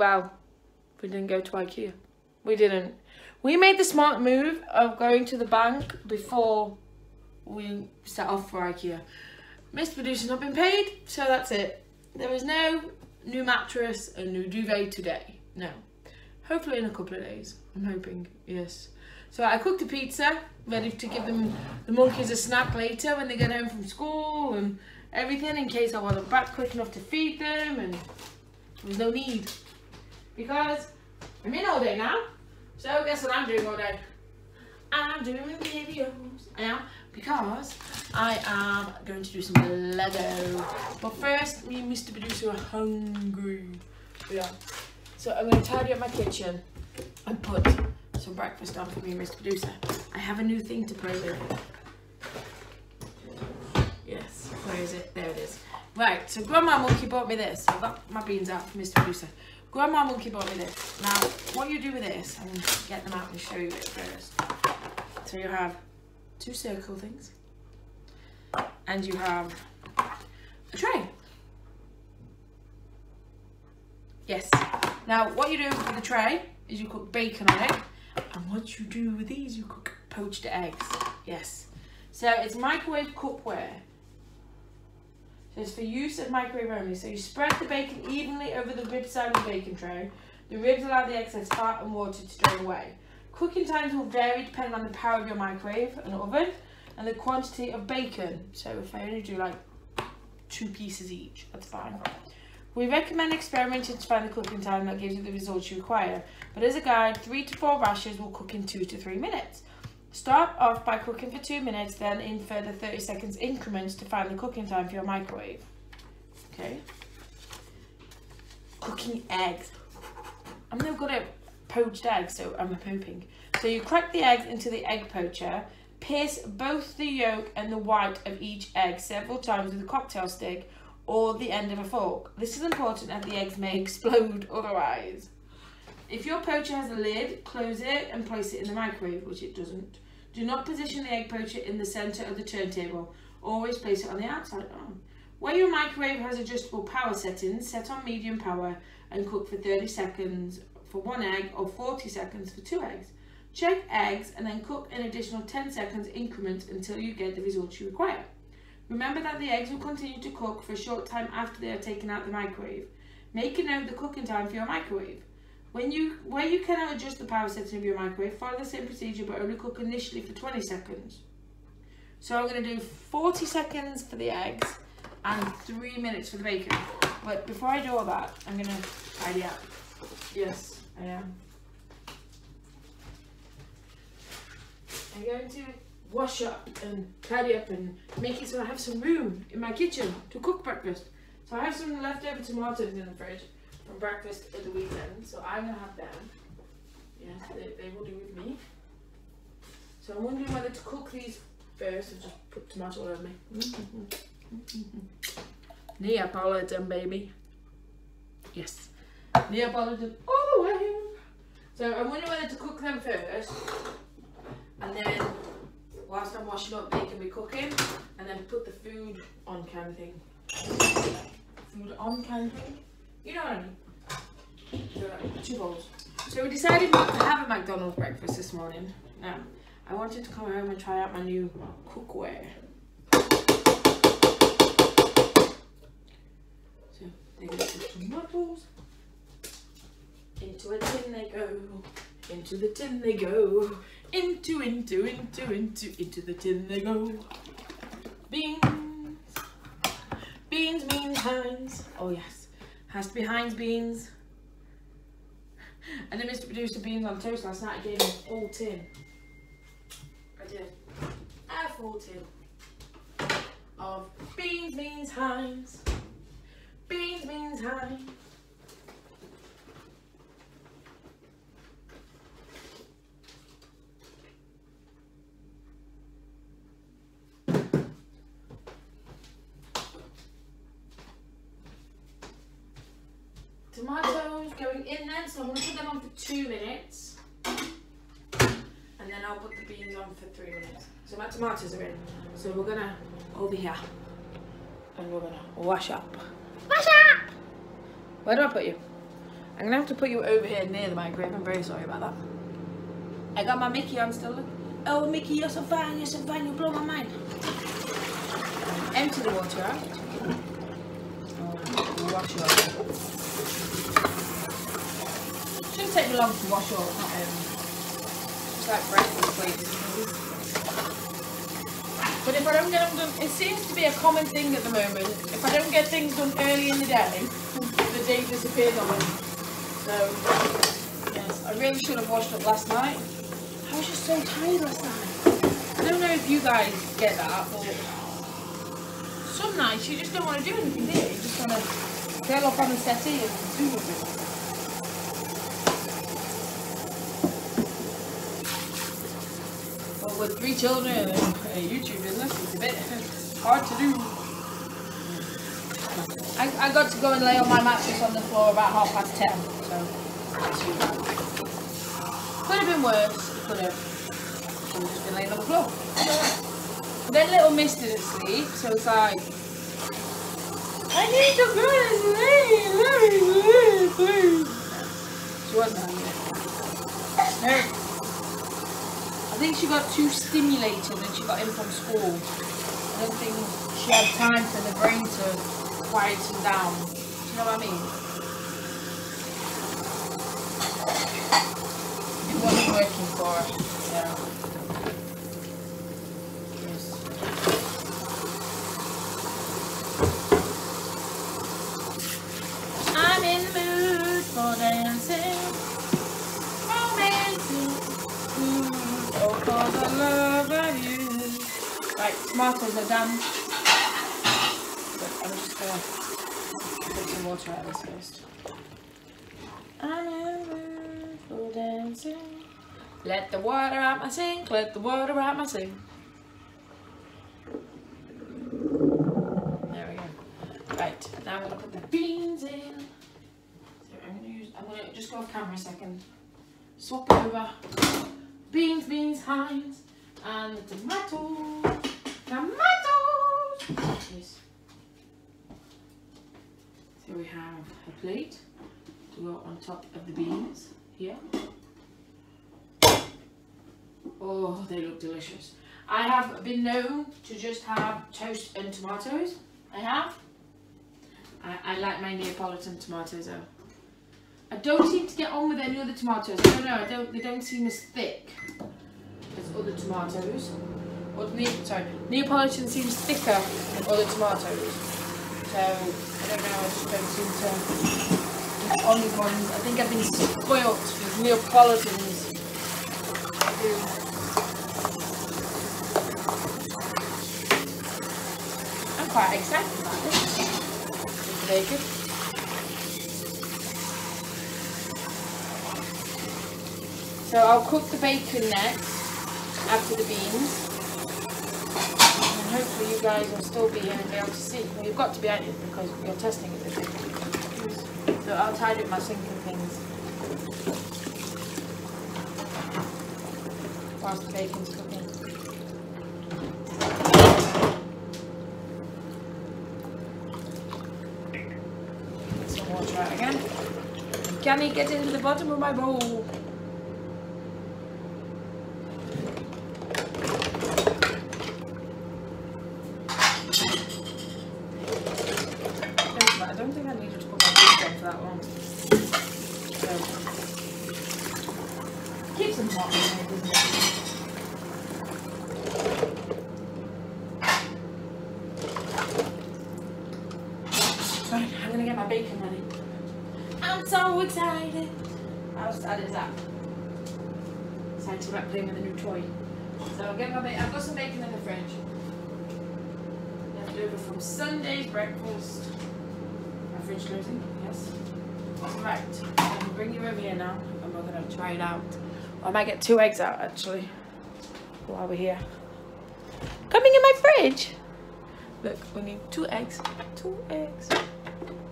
well we didn't go to IKEA. We didn't. We made the smart move of going to the bank before we set off for IKEA. Mr. Producer's not been paid, so that's it. There is no new mattress and new duvet today. No. Hopefully in a couple of days. I'm hoping, yes. So I cooked a pizza, ready to give them the monkeys a snack later when they get home from school and everything, in case I wasn't back quick enough to feed them, and there was no need. Because I'm in all day now. So guess what I'm doing all day? I'm doing videos. I am, because I am going to do some Lego. But first, me and Mr. Producer are hungry. Yeah. So I'm going to tidy up my kitchen and put some breakfast on for me and Mr. Producer. I have a new thing to play with. Yes, where is it? There it is. Right, so Grandma Monkey bought me this. I've got my beans out for Mr. Producer. Grandma Monkey bought me this. Now, what you do with this, I'm going to get them out and show you it first. So you have two circle things. And you have a tray. Yes. Now, what you do with the tray is you cook bacon on it. And what you do with these, you cook poached eggs. Yes. So it's microwave cookware. So it's for use of microwave only. So you spread the bacon evenly over the rib side of the bacon tray. The ribs allow the excess fat and water to drain away. Cooking times will vary depending on the power of your microwave and oven and the quantity of bacon. So if I only do like 2 pieces each, that's fine. We recommend experimenting to find the cooking time that gives you the results you require. But as a guide, 3 to 4 rashers will cook in 2 to 3 minutes. Start off by cooking for 2 minutes, then in further 30 seconds increments to find the cooking time for your microwave. Okay. Cooking eggs. I'm no good at poached eggs, so I'm hoping. So you crack the eggs into the egg poacher, pierce both the yolk and the white of each egg several times with a cocktail stick or the end of a fork. This is important as the eggs may explode otherwise. If your poacher has a lid, close it and place it in the microwave, which it doesn't. Do not position the egg poacher in the centre of the turntable. Always place it on the outside arm. Where your microwave has adjustable power settings, set on medium power and cook for 30 seconds for 1 egg or 40 seconds for 2 eggs. Check eggs and then cook an additional 10 seconds increments until you get the results you require. Remember that the eggs will continue to cook for a short time after they are taken out of the microwave. Make a note of the cooking time for your microwave. Where you cannot adjust the power setting of your microwave, follow the same procedure but only cook initially for 20 seconds. So I'm going to do 40 seconds for the eggs and 3 minutes for the bacon. But before I do all that, I'm going to tidy up. Yes, I am. I'm going to wash up and tidy up and make it so I have some room in my kitchen to cook breakfast. So I have some leftover tomatoes in the fridge from breakfast at the weekend, so I'm going to have them. Yes, they will do with me. So I'm wondering whether to cook these first or just put tomato all over me. Neapolitan, baby. Yes. Neapolitan all the way. So I'm wondering whether to cook them first, and then whilst I'm washing up, they can be cooking, and then put the food on kind of thing. Food on kind of thing. You know what I mean? So, 2 bowls. So we decided not to have a McDonald's breakfast this morning. Now, I wanted to come home and try out my new cookware. So they're going to put tomatoes. Into a tin they go. Into the tin they go. Into the tin they go. Beans. Beans means Heinz. Oh yes. Has to be Heinz beans. And then Mr. Producer beans on toast last night. I gave him a full tin. I did. A full tin of beans means Heinz. Beans means Heinz. Tomatoes going in there, so I'm going to put them on for 2 minutes, and then I'll put the beans on for 3 minutes. So my tomatoes are in, so we're going to over here and we're going to wash up. Wash up! Where do I put you? I'm gonna have to put you over here near the microwave. I'm very sorry about that. I got my Mickey on still. Look. Oh, Mickey, you're so fine, you blow my mind. Empty the water out. Oh, wash yours. Shouldn't take me long to wash yours, not just like breakfast plates. But if I don't get them done, it seems to be a common thing at the moment. If I don't get things done early in the day disappears on me. So, yes, I really should have washed up last night. I was just so tired last night. I don't know if you guys get that, but some nights you just don't want to do anything, do you? You just want to curl up on the settee and do nothing. But with 3 children and a YouTube business, it's a bit hard to do. I got to go and lay on my mattress on the floor about 10:30, so that's too bad. Could have been worse. Could have just been laying on the floor. But then little Miss didn't sleep, so it's like, I need to go to sleep, please. She wasn't having it. No. I think she got too stimulated when she got in from school. I don't think she had time for the brain to quieten down. Do you know what I mean? It wasn't working for her. Yeah. Yes. I'm in the mood for dancing, romancing. Oh, for the love of you. Right, tomatoes are done. But I'm just gonna put some water out of this first. I'm in the mood for dancing. Let the water out my sink, let the water out my sink. There we go. Right, now I'm gonna put the beans in. So I'm gonna just go off camera a second. Swap it over. Beans, Heinz, and the tomatoes. Yes. So we have a plate to go on top of the beans here. Oh, they look delicious. I have been known to just have toast and tomatoes. I like my Neapolitan tomatoes though. I don't seem to get on with any other tomatoes. I don't know, they don't seem as thick as other tomatoes. Or Neapolitan seems thicker than other tomatoes. So, I don't know, I just don't seem to get on with ones. I think I've been spoilt with Neapolitans. I do. I'm quite excited about this. Bacon. So I'll cook the bacon next, after the beans, and hopefully you guys will still be here and be able to see. Well, you've got to be at it because you're testing it with it. So I'll tidy up my sink and things whilst the bacon's cooking. Get some water out again. Can he get into the bottom of my bowl? I don't think I needed to put my food on for that long. So, keeps them hot, doesn't it? Right, I'm gonna get my bacon ready. I'm so excited. How sad is that? Excited to start playing with a new toy. So I'll get my bacon. I've got some bacon in the fridge. Left over from Sunday's breakfast. Fridge closing, yes. Right, I'm going to bring you over here now and we're going to try it out. I might get 2 eggs out actually while we're here. Coming in my fridge! Look, we need 2 eggs. 2 eggs.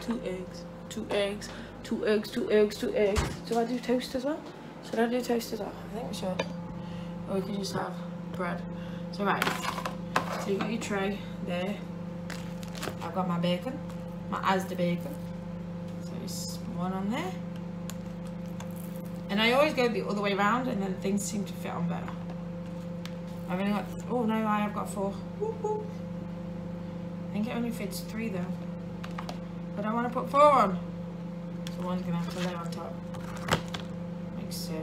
2 eggs. 2 eggs. 2 eggs. 2 eggs. 2 eggs. Do I do toast as well? Should I do toast as well? I think we should. Or we can just have bread. So right. So you got your tray there. I've got my bacon. My Asda bacon. So there's one on there. And I always go the other way around, and then things seem to fit on better. I've only got, oh no, I have got 4. Whoop, whoop. I think it only fits 3 though. But I want to put 4 on. So one's going to have to lay on top. Like so. There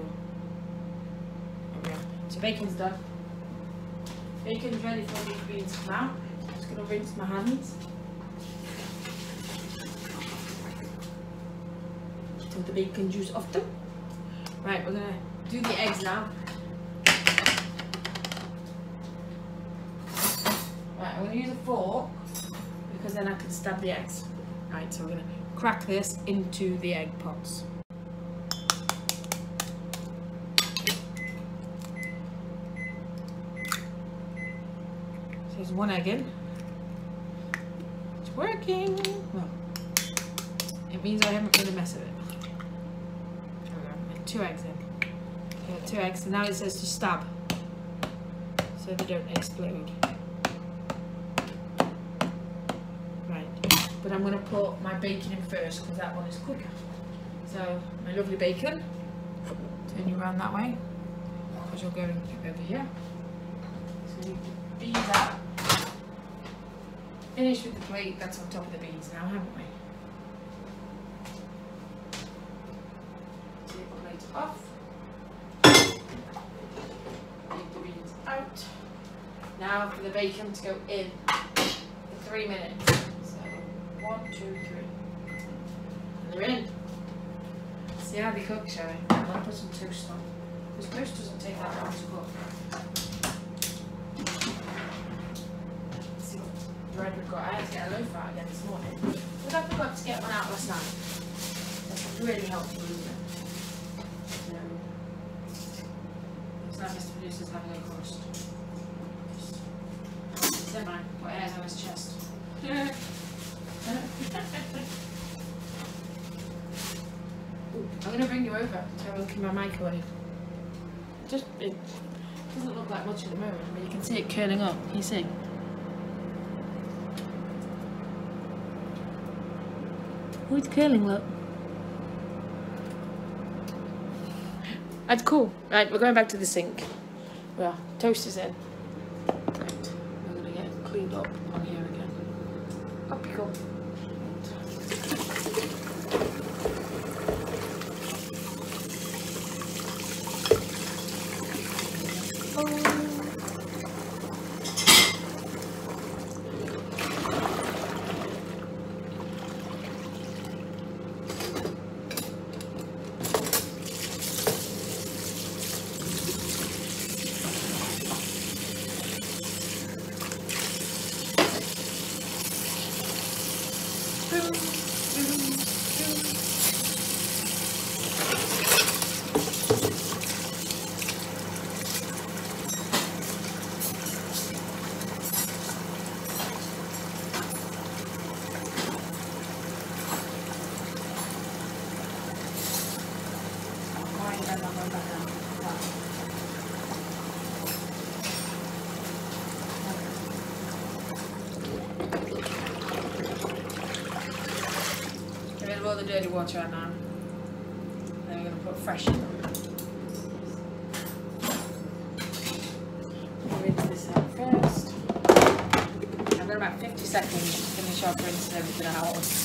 we go. So bacon's done. Bacon's ready for these beans to come out. I'm just going to rinse my hands. Take the bacon juice off them. Right, we're going to do the eggs now. Right, I'm going to use a fork because then I can stab the eggs. Right, so we're going to crack this into the egg pots. So there's 1 egg in. It's working. Well, it means I haven't made a mess of it. 2 eggs in. Okay, 2 eggs, and now it says to stab so they don't explode. Right, but I'm going to put my bacon in first because that one is quicker. So my lovely bacon, turn you around that way because you're going over here. So we beans out. Finish with the plate that's on top of the beans now, haven't we? Off. Take the beans out. Now for the bacon to go in for 3 minutes. So 1, 2, 3. And they're in. See how they cook, shall we? I'm going to put some toast on. Because toast doesn't take that long to cook. Let's see what bread we've got. I had to get a loaf out again this morning. But I forgot to get one out last night. That's really helpful, isn't it? Mr. Producer's having a crust. Never mind, got hairs on his chest. I'm going to bring you over to have a look in my microwave. It doesn't look like much at the moment, but you can see it curling up. Can you see? Oh, it's curling, look. That's cool. Right, we're going back to the sink. Well, toast is in. Right, I'm going to get it cleaned up on here again. Up you go. Get rid of all the dirty water out now. Then we're going to put fresh in. Rinse this out first. I've got about 50 seconds to finish off rinsing everything out.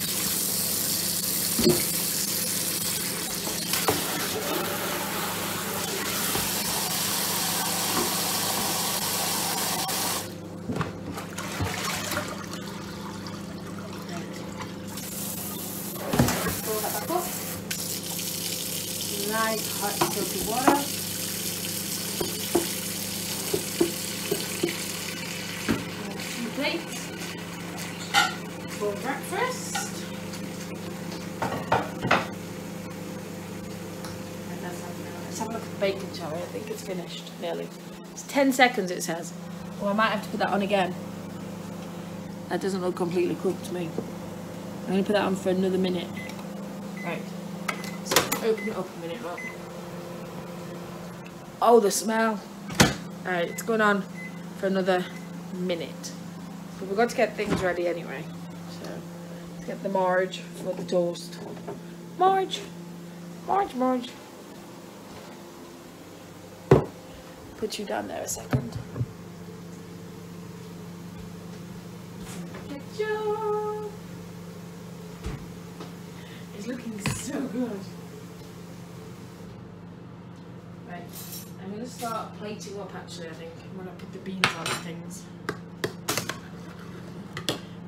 Nice hot soapy water. Two plates for breakfast. Let's have a look at the bacon, shall we? I think it's finished nearly. It's 10 seconds it says. Or I might have to put that on again. That doesn't look completely cooked to me. I'm going to put that on for another minute. Right. Open it up a minute, look. Oh, the smell. Alright, it's going on for another minute. But we've got to get things ready anyway. So, let's get the Marge for the toast. Marge! Marge, Marge. put you down there a second. It's looking so good. Right, I'm going to start plating up actually, I think. I'm going to put the beans on and things.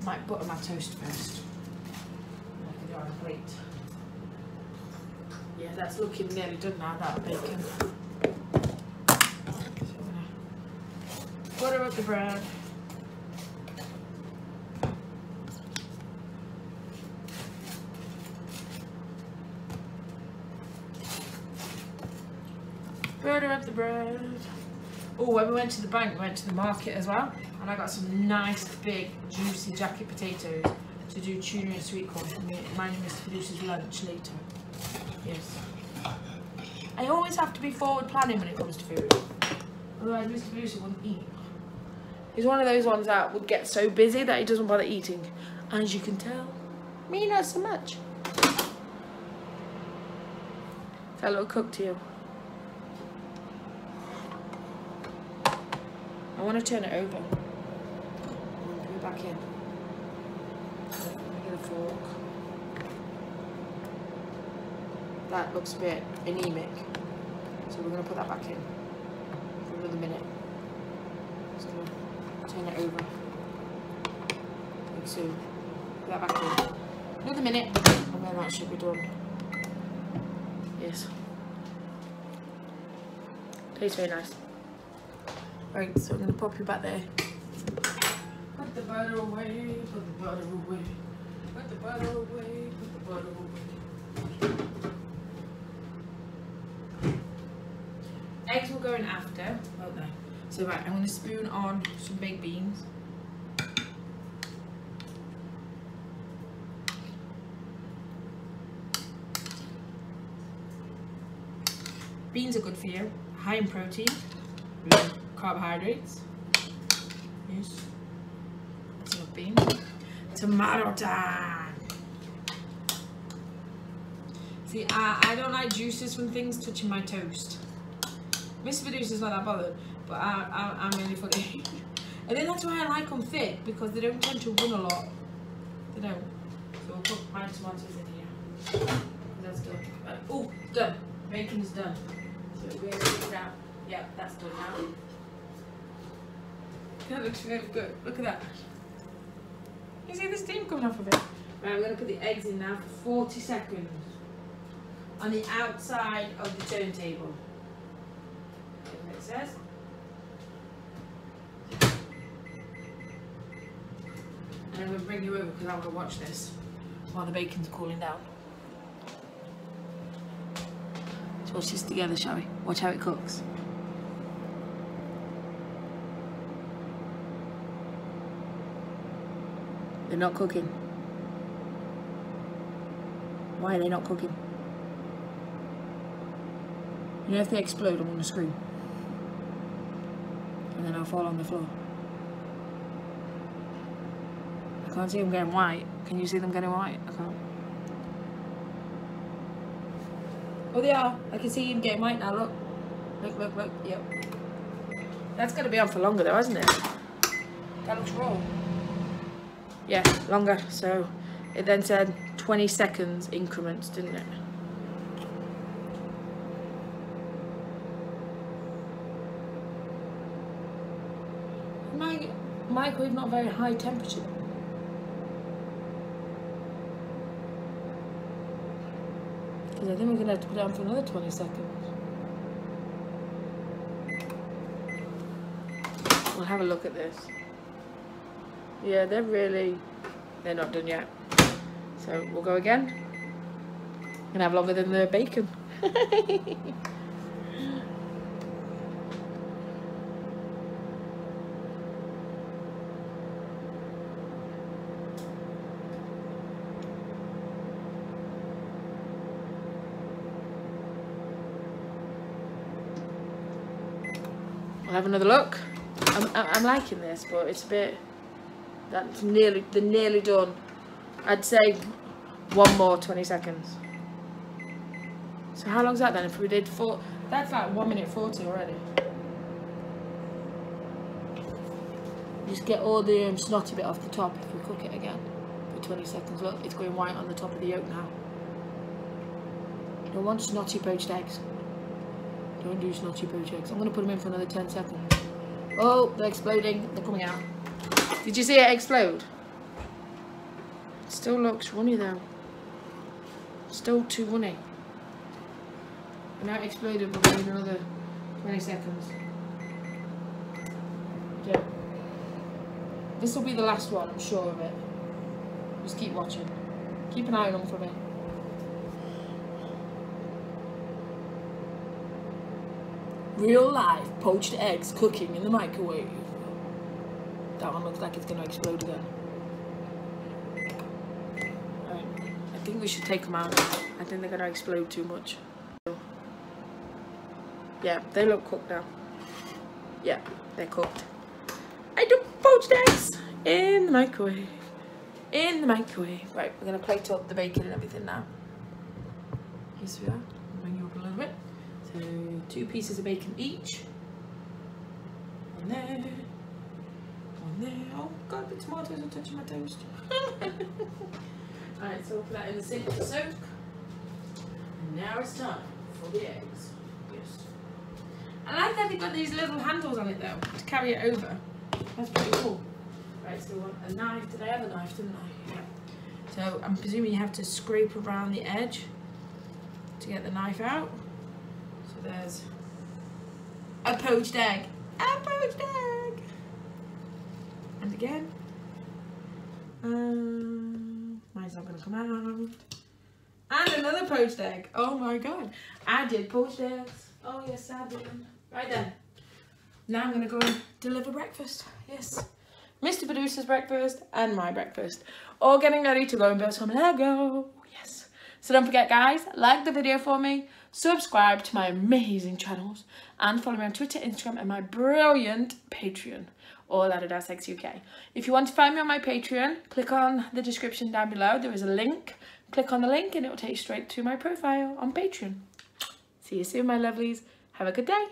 Might butter my toast first. I can do it on a plate. Yeah, that's looking nearly done now, that bacon. So I'm going to butter up the bread. Butter up the bread. Oh, when we went to the bank, we went to the market as well, and I got some nice big juicy jacket potatoes to do tuna and sweet corn for me. Mine and Mr. Producer's lunch later. Yes. I always have to be forward planning when it comes to food. Otherwise Mr. Producer wouldn't eat. He's one of those ones that would get so busy that he doesn't bother eating. As you can tell, me not so much. Is that a little cook to you? I want to turn it over. Put it back in. Let me get a fork. That looks a bit anemic, so we're going to put that back in for another minute. Just going to turn it over. Like so. Put that back in. Another minute, and then that should be done. Yes. Tastes very nice. Right, so I'm going to pop you back there. Put the butter away, put the butter away, put the butter away, put the butter away. Eggs will go in after, well no. So right, I'm going to spoon on some baked beans. Beans are good for you, high in protein. Carbohydrates. Yes. That's enough beans. Tomato time. See, I don't like juices from things touching my toast. Mr. Producer's not that bothered, but I'm really funny. And then that's why I like them thick, because they don't tend to run a lot. They don't. So we'll put my tomatoes in here. That's done. Oh, done. Bacon's done. So we're going to take it out. Yeah, that's done now. That looks really good. Look at that. You see the steam coming off of it? Right, I'm going to put the eggs in now for 40 seconds on the outside of the turntable. That's what it says. And I'm going to bring you over because I want to watch this while the bacon's cooling down. Let's watch this together, shall we? Watch how it cooks. They're not cooking. Why are they not cooking? You know, if they explode, I'm going to scream. And then I'll fall on the floor. I can't see them getting white. Can you see them getting white? I can't. Oh, they are. I can see them getting white now, look. Look, look, look. Yep. That's going to be on for longer though, hasn't it? That looks raw. Yeah, longer. So it then said 20 seconds increments, didn't it? My microwave not very high temperature. Because I think we're going to have to put it on for another 20 seconds. We'll have a look at this. Yeah, they're not done yet. So we'll go again. Gonna have longer than the bacon. We'll have another look. I'm liking this, but it's a bit. That's they're nearly done. I'd say one more 20 seconds. So how long's that then? If we did 4, that's like 1 minute 40 already. Just get all the snotty bit off the top if we cook it again for 20 seconds. Look, it's going white on the top of the yolk now. You don't want snotty poached eggs. Don't do snotty poached eggs. I'm going to put them in for another 10 seconds. Oh, they're exploding. They're coming out. Did you see it explode? It still looks runny though. Still too runny. And now it exploded, but we need another 20 seconds. Okay. This will be the last one, I'm sure of it. Just keep watching. Keep an eye on them for me. Real life poached eggs cooking in the microwave. That one looks like it's going to explode again. Right. I think we should take them out. I think they're going to explode too much. Yeah, they look cooked now. Yeah, they're cooked. I do poached eggs in the microwave. In the microwave. Right, we're going to plate up the bacon and everything now. Yes, we are. I'll bring you up a little bit. So, 2 pieces of bacon each. One there. One there. Oh god, the tomatoes are touching my toast. Alright, so we'll put that in the sink to soak. And now it's time for the eggs. Yes. I like that they've got these little handles on it though, to carry it over. That's pretty cool. Right, so we want a knife. Did I have a knife, didn't I? Yeah. So I'm presuming you have to scrape around the edge to get the knife out. So there's a poached egg. A poached egg! And again. Mine's not going to come out. And another poached egg. Oh my god. I did poached eggs. Oh yes, I did. Right then. Now I'm going to go and deliver breakfast. Yes. Mr. Producer's breakfast and my breakfast. All getting ready to go and build some Lego. Yes. So don't forget guys, like the video for me, subscribe to my amazing channels, and follow me on Twitter, Instagram, and my brilliant Patreon, all at Adelesexyuk. If you want to find me on my Patreon, click on the description down below. There is a link. Click on the link and it will take you straight to my profile on Patreon. See you soon, my lovelies. Have a good day.